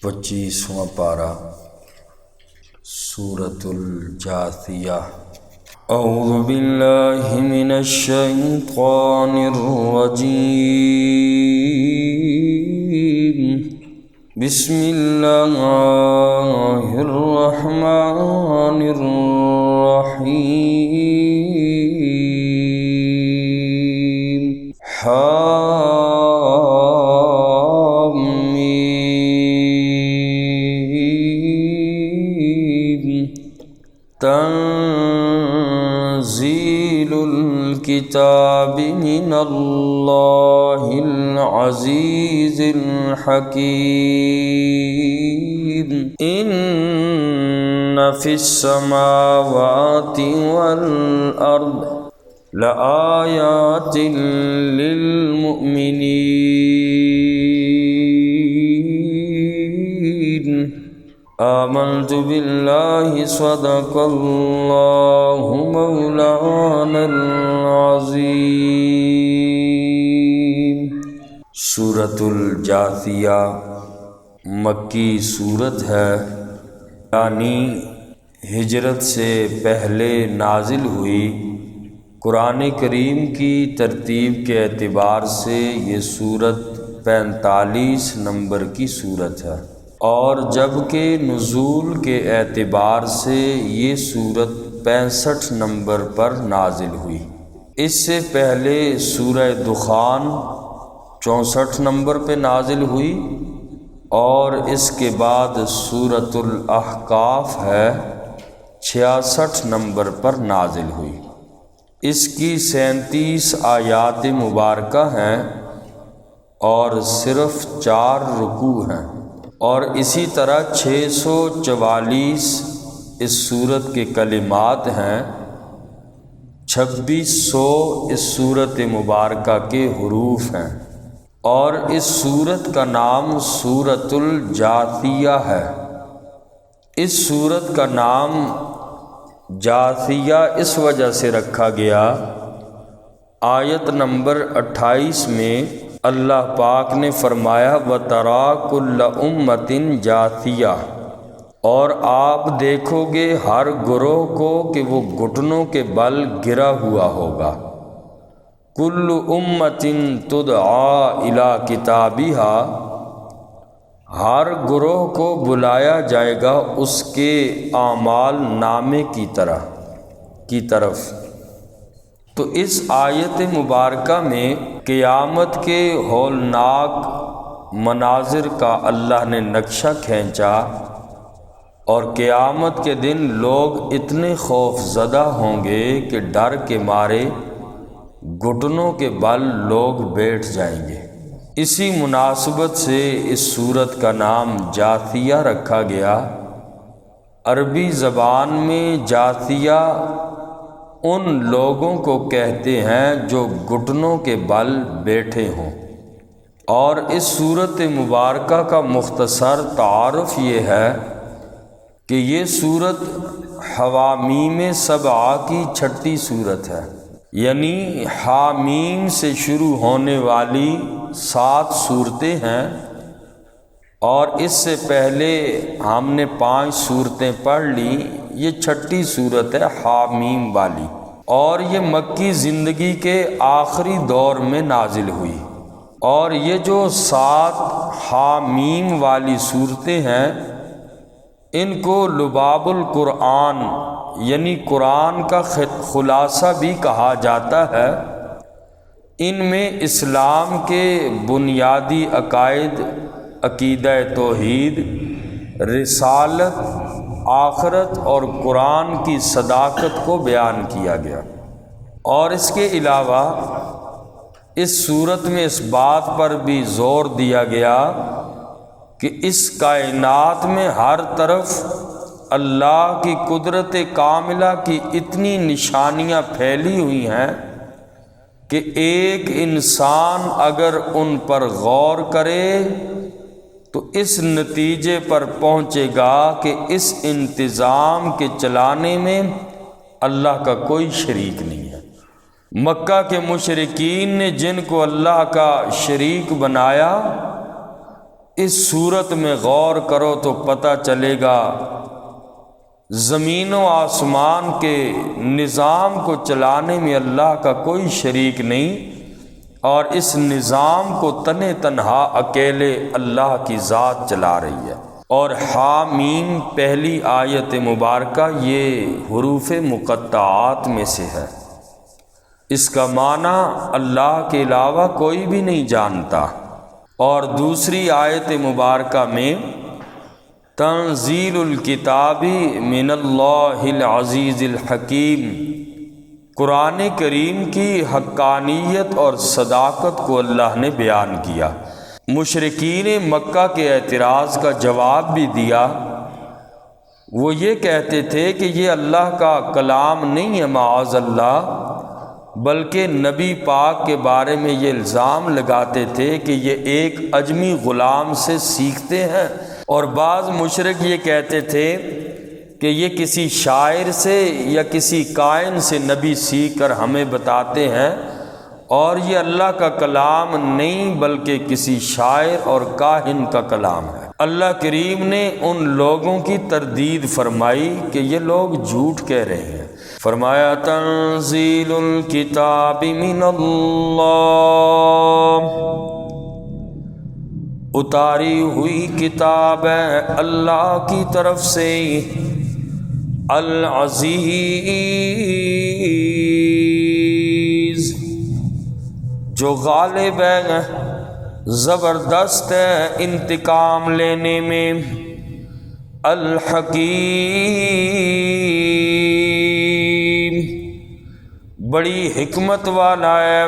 25واں پارہ سورۃ الجاثیہ۔ اعوذ باللہ من الشیطان الرجیم، بسم اللہ الرحمن الرحیم۔ تنزیل الکتاب من اللہ العزیز الحکیم۔ ان فی السماوات والارض لآیات للمؤمنین۔ آمنت باللہ صدق اللہ مولانا العظیم۔ سورۃ الجاثیہ مکی سورت ہے، یعنی ہجرت سے پہلے نازل ہوئی۔ قرآن کریم کی ترتیب کے اعتبار سے یہ سورت 45 نمبر کی سورت ہے، اور جبکہ نزول کے اعتبار سے یہ سورت 65 نمبر پر نازل ہوئی۔ اس سے پہلے سورہ دخان 64 نمبر پہ نازل ہوئی، اور اس کے بعد سورۃ الاحقاف ہے 66 نمبر پر نازل ہوئی۔ اس کی 37 آیات مبارکہ ہیں اور صرف 4 رکوع ہیں، اور اسی طرح 644 اس سورت کے کلمات ہیں، 2600 اس سورت مبارکہ کے حروف ہیں، اور اس سورت کا نام سورۃ الجاثیہ ہے۔ اس سورت کا نام جاثیہ اس وجہ سے رکھا گیا، آیت نمبر 28 میں اللہ پاک نے فرمایا وَتَرَىٰ كُلَّ أُمَّةٍ جَاثِيَةً، اور آپ دیکھو گے ہر گروہ کو کہ وہ گھٹنوں کے بل گرا ہوا ہوگا۔ كُلُّ أُمَّةٍ تُدْعَىٰ إِلَىٰ كِتَابِهَا، ہر گروہ کو بلایا جائے گا اس کے اعمال نامے کی طرف۔ تو اس آیت مبارکہ میں قیامت کے ہولناک مناظر کا اللہ نے نقشہ کھینچا، اور قیامت کے دن لوگ اتنے خوف زدہ ہوں گے کہ ڈر کے مارے گھٹنوں کے بل لوگ بیٹھ جائیں گے۔ اسی مناسبت سے اس سورت کا نام جاثیہ رکھا گیا۔ عربی زبان میں جاثیہ ان لوگوں کو کہتے ہیں جو گھٹنوں کے بل بیٹھے ہوں۔ اور اس سورت مبارکہ کا مختصر تعارف یہ ہے کہ یہ سورت حوامیم سبعہ کی 6ٹھی سورت ہے، یعنی حامیم سے شروع ہونے والی 7 صورتیں ہیں، اور اس سے پہلے ہم نے 5 صورتیں پڑھ لی۔ یہ 6ٹھی صورت ہے حامیم والی، اور یہ مکی زندگی کے آخری دور میں نازل ہوئی۔ اور یہ جو 7 حامیم والی صورتیں ہیں، ان کو لباب القرآن یعنی قرآن کا خلاصہ بھی کہا جاتا ہے۔ ان میں اسلام کے بنیادی عقائد، عقیدہ توحید، رسالت، آخرت اور قرآن کی صداقت کو بیان کیا گیا۔ اور اس کے علاوہ اس صورت میں اس بات پر بھی زور دیا گیا کہ اس کائنات میں ہر طرف اللہ کی قدرت کاملہ کی اتنی نشانیاں پھیلی ہوئی ہیں کہ ایک انسان اگر ان پر غور کرے تو اس نتیجے پر پہنچے گا کہ اس انتظام کے چلانے میں اللہ کا کوئی شریک نہیں ہے۔ مکہ کے مشرکین نے جن کو اللہ کا شریک بنایا، اس صورت میں غور کرو تو پتہ چلے گا زمین و آسمان کے نظام کو چلانے میں اللہ کا کوئی شریک نہیں، اور اس نظام کو تنے تنہا اکیلے اللہ کی ذات چلا رہی ہے۔ اور حامیم پہلی آیت مبارکہ یہ حروف مقطعات میں سے ہے، اس کا معنی اللہ کے علاوہ کوئی بھی نہیں جانتا۔ اور دوسری آیت مبارکہ میں تنزیل الکتاب من اللہ العزیز الحکیم، قرآن کریم کی حقانیت اور صداقت کو اللہ نے بیان کیا۔ مشرکین مکہ کے اعتراض کا جواب بھی دیا۔ وہ یہ کہتے تھے کہ یہ اللہ کا کلام نہیں ہے معاذ اللہ، بلکہ نبی پاک کے بارے میں یہ الزام لگاتے تھے کہ یہ ایک اجمی غلام سے سیکھتے ہیں، اور بعض مشرک یہ کہتے تھے کہ یہ کسی شاعر سے یا کسی کائن سے نبی سیکھ کر ہمیں بتاتے ہیں، اور یہ اللہ کا کلام نہیں بلکہ کسی شاعر اور کاہن کا کلام ہے۔ اللہ کریم نے ان لوگوں کی تردید فرمائی کہ یہ لوگ جھوٹ کہہ رہے ہیں۔ فرمایا تنزیل الکتاب من اللہ، اتاری ہوئی کتاب ہے اللہ کی طرف سے، العزیز جو غالب ہے، زبردست ہے انتقام لینے میں، الحکیم بڑی حکمت والا ہے،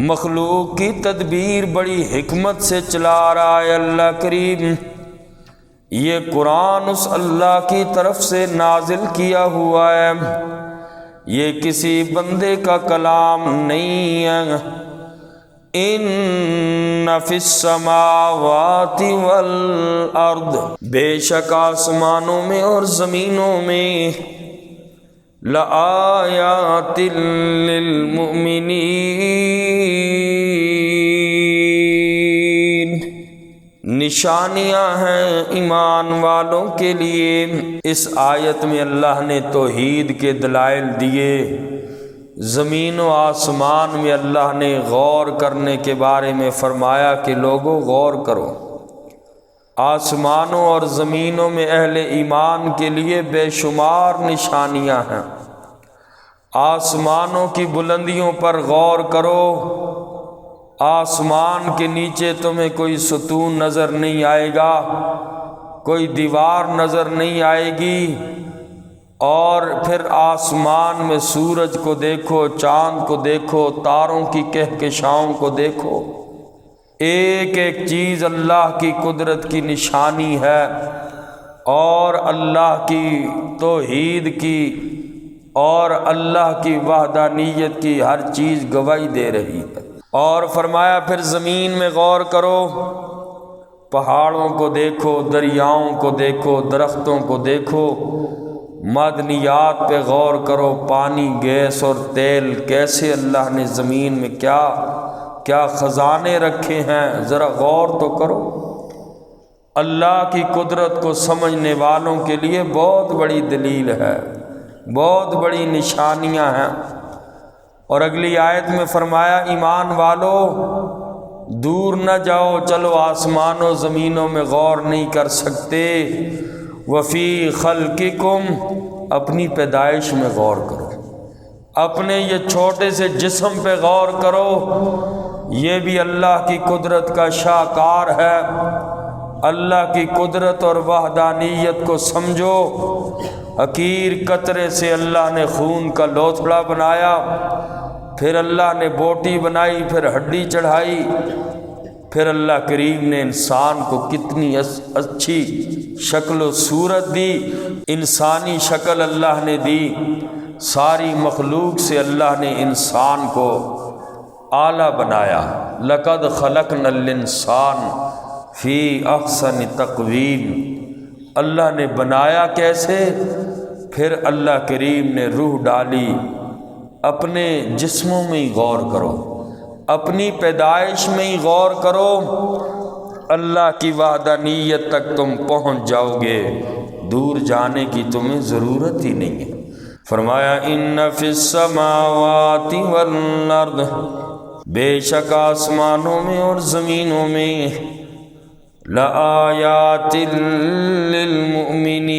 مخلوق کی تدبیر بڑی حکمت سے چلا رہا ہے اللہ کریم۔ یہ قرآن اس اللہ کی طرف سے نازل کیا ہوا ہے، یہ کسی بندے کا کلام نہیں ہے۔ ان فی السماوات والارض، بے شک آسمانوں میں اور زمینوں میں، لآیات للمؤمنین، نشانیاں ہیں ایمان والوں کے لیے۔ اس آیت میں اللہ نے توحید کے دلائل دیے۔ زمین و آسمان میں اللہ نے غور کرنے کے بارے میں فرمایا کہ لوگوں غور کرو۔ آسمانوں اور زمینوں میں اہل ایمان کے لیے بے شمار نشانیاں ہیں۔ آسمانوں کی بلندیوں پر غور کرو، آسمان کے نیچے تمہیں کوئی ستون نظر نہیں آئے گا، کوئی دیوار نظر نہیں آئے گی، اور پھر آسمان میں سورج کو دیکھو، چاند کو دیکھو، تاروں کی کہکشاؤں کو دیکھو، ایک ایک چیز اللہ کی قدرت کی نشانی ہے، اور اللہ کی توحید کی اور اللہ کی وحدانیت کی ہر چیز گواہی دے رہی ہے۔ اور فرمایا پھر زمین میں غور کرو، پہاڑوں کو دیکھو، دریاؤں کو دیکھو، درختوں کو دیکھو، معدنیات پہ غور کرو، پانی، گیس اور تیل، کیسے اللہ نے زمین میں کیا کیا خزانے رکھے ہیں، ذرا غور تو کرو۔ اللہ کی قدرت کو سمجھنے والوں کے لیے بہت بڑی دلیل ہے، بہت بڑی نشانیاں ہیں۔ اور اگلی آیت میں فرمایا ایمان والو دور نہ جاؤ، چلو آسمان و زمینوں میں غور نہیں کر سکتے، وفی خلقکم، اپنی پیدائش میں غور کرو، اپنے یہ چھوٹے سے جسم پہ غور کرو، یہ بھی اللہ کی قدرت کا شاہکار ہے۔ اللہ کی قدرت اور وحدانیت کو سمجھو۔ حقیر قطرے سے اللہ نے خون کا لوتھڑا بنایا، پھر اللہ نے بوٹی بنائی، پھر ہڈی چڑھائی، پھر اللہ کریم نے انسان کو کتنی اچھی شکل و صورت دی، انسانی شکل اللہ نے دی۔ ساری مخلوق سے اللہ نے انسان کو اعلیٰ بنایا۔ لقد خلقنا الانسان فی احسن تقویم، اللہ نے بنایا کیسے؟ پھر اللہ کریم نے روح ڈالی۔ اپنے جسموں میں ہی غور کرو، اپنی پیدائش میں ہی غور کرو، اللہ کی وحدانیت تک تم پہنچ جاؤ گے، دور جانے کی تمہیں ضرورت ہی نہیں ہے۔ فرمایا ان فی السماوات والارض، بے شک آسمانوں میں اور زمینوں میں، لآیات للمؤمنین،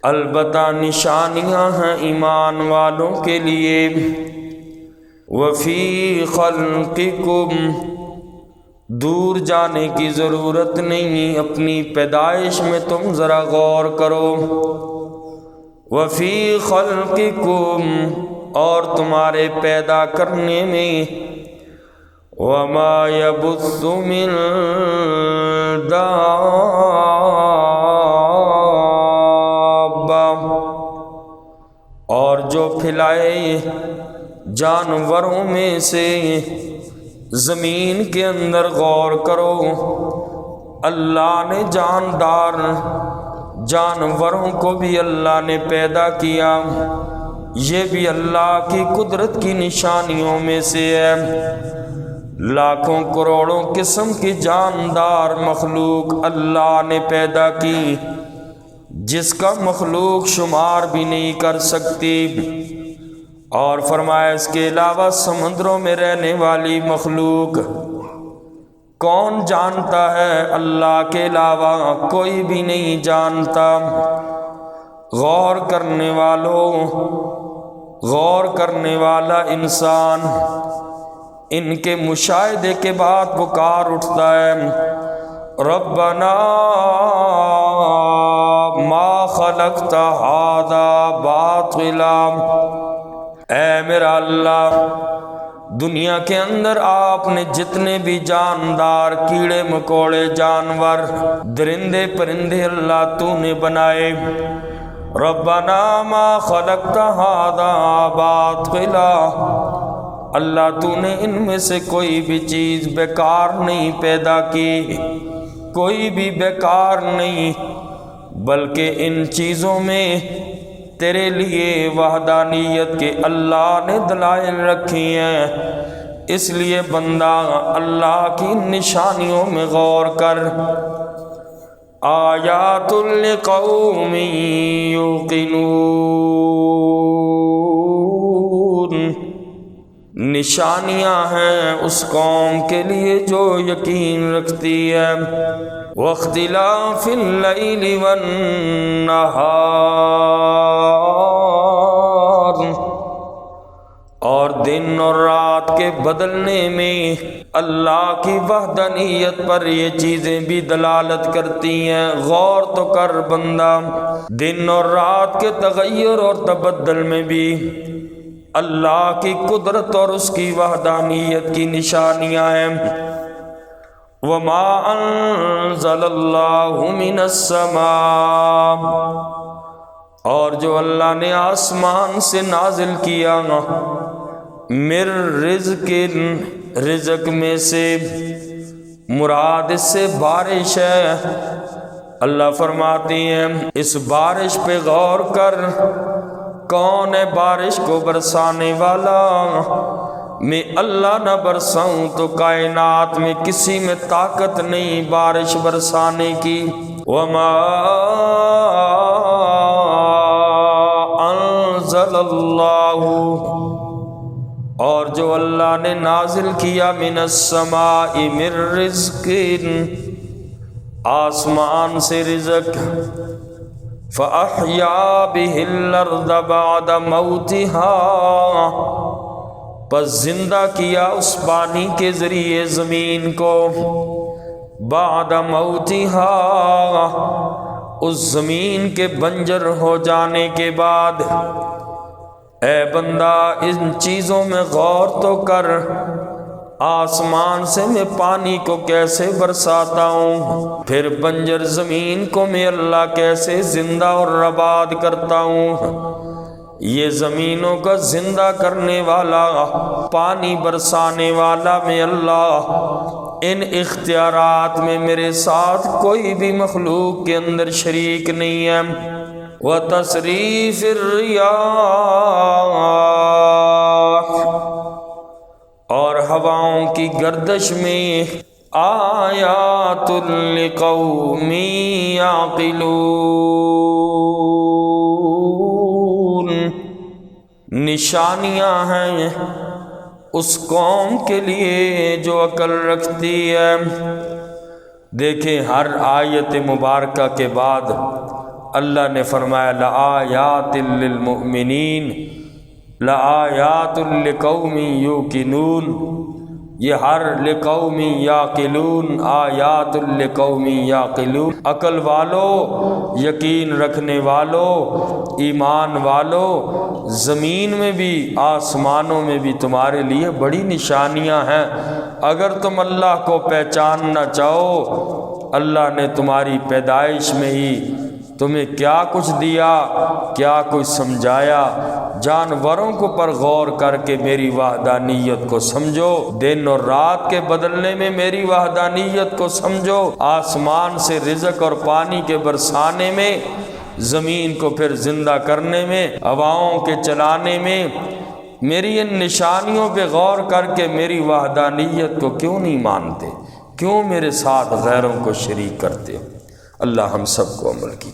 البتہ نشانیاں ہیں ایمان والوں کے لیے، وفی خلقکم، دور جانے کی ضرورت نہیں، اپنی پیدائش میں تم ذرا غور کرو، وفی خلقکم، اور تمہارے پیدا کرنے میں، وما یبث من دابہ، اور جو پھیلائے جانوروں میں سے زمین کے اندر غور کرو، اللہ نے جاندار جانوروں کو بھی اللہ نے پیدا کیا، یہ بھی اللہ کی قدرت کی نشانیوں میں سے ہے۔ لاکھوں کروڑوں قسم کی جاندار مخلوق اللہ نے پیدا کی، جس کا مخلوق شمار بھی نہیں کر سکتی، اور فرمایا اس کے علاوہ سمندروں میں رہنے والی مخلوق کون جانتا ہے؟ اللہ کے علاوہ کوئی بھی نہیں جانتا۔ غور کرنے والوں، غور کرنے والا انسان ان کے مشاہدے کے بعد پکار اٹھتا ہے، ربنا ما خلقت هذا باطلا، اے میرا اللہ، دنیا کے اندر آپ نے جتنے بھی جاندار، کیڑے مکوڑے، جانور، درندے پرندے اللہ تو نے بنائے، ربنا ما خلقت هذا باطلا، اللہ تو نے ان میں سے کوئی بھی چیز بیکار نہیں پیدا کی، کوئی بھی بیکار نہیں، بلکہ ان چیزوں میں تیرے لیے وحدانیت کے اللہ نے دلائل رکھی ہیں، اس لیے بندہ اللہ کی نشانیوں میں غور کر۔ آیات لقوم یوقنون، نشانیاں ہیں اس قوم کے لیے جو یقین رکھتی ہے۔ واختلاف اللیل والنہار، اور دن اور رات کے بدلنے میں اللہ کی وحدانیت پر یہ چیزیں بھی دلالت کرتی ہیں۔ غور تو کر بندہ، دن اور رات کے تغیر اور تبدل میں بھی اللہ کی قدرت اور اس کی وحدانیت کی نشانیاں ہیں۔ وَمَا أَنزَلَ اللَّهُ مِنَ السَّمَاءِ، اور جو اللہ نے آسمان سے نازل کیا، مِن رِزْقٍ، رزق میں سے، مراد اس سے بارش ہے۔ اللہ فرماتی ہیں اس بارش پہ غور کر، کون ہے بارش کو برسانے والا؟ میں اللہ نہ برساؤں تو کائنات میں کسی میں طاقت نہیں بارش برسانے کی۔ وما انزل اللہ، اور جو اللہ نے نازل کیا، من السماء من رزق، آسمان سے رزق، فَأَحْيَا بِهِ الْأَرْضَ بَعْدَ مَوْتِهَا، پس زندہ کیا اس پانی کے ذریعے زمین کو، بعد موتها، اس زمین کے بنجر ہو جانے کے بعد۔ اے بندہ ان چیزوں میں غور تو کر، آسمان سے میں پانی کو کیسے برساتا ہوں، پھر بنجر زمین کو میں اللہ کیسے زندہ اور آباد کرتا ہوں۔ یہ زمینوں کا زندہ کرنے والا، پانی برسانے والا میں اللہ، ان اختیارات میں میرے ساتھ کوئی بھی مخلوق کے اندر شریک نہیں ہے۔ وَتَصْرِيفِ الرِّيَاحِ، اور ہواؤں کی گردش میں آیات لقوم یعقلون، نشانیاں ہیں اس قوم کے لیے جو عقل رکھتی ہے۔ دیکھیں ہر آیت مبارکہ کے بعد اللہ نے فرمایا لآیات للمؤمنین، لآیات لقوم یوقنون، یہ ہر لقوم یعقلون، آیات لقوم یعقلون، عقل والو، یقین رکھنے والو، ایمان والو، زمین میں بھی آسمانوں میں بھی تمہارے لیے بڑی نشانیاں ہیں۔ اگر تم اللہ کو پہچاننا چاہو، اللہ نے تمہاری پیدائش میں ہی تمہیں کیا کچھ دیا، کیا کچھ سمجھایا، جانوروں کو پر غور کر کے میری وحدانیت کو سمجھو، دن اور رات کے بدلنے میں میری وحدانیت کو سمجھو، آسمان سے رزق اور پانی کے برسانے میں، زمین کو پھر زندہ کرنے میں، ہواؤں کے چلانے میں، میری ان نشانیوں پہ غور کر کے میری وحدانیت کو کیوں نہیں مانتے؟ کیوں میرے ساتھ غیروں کو شریک کرتے ہو؟ اللہ ہم سب کو عمل کی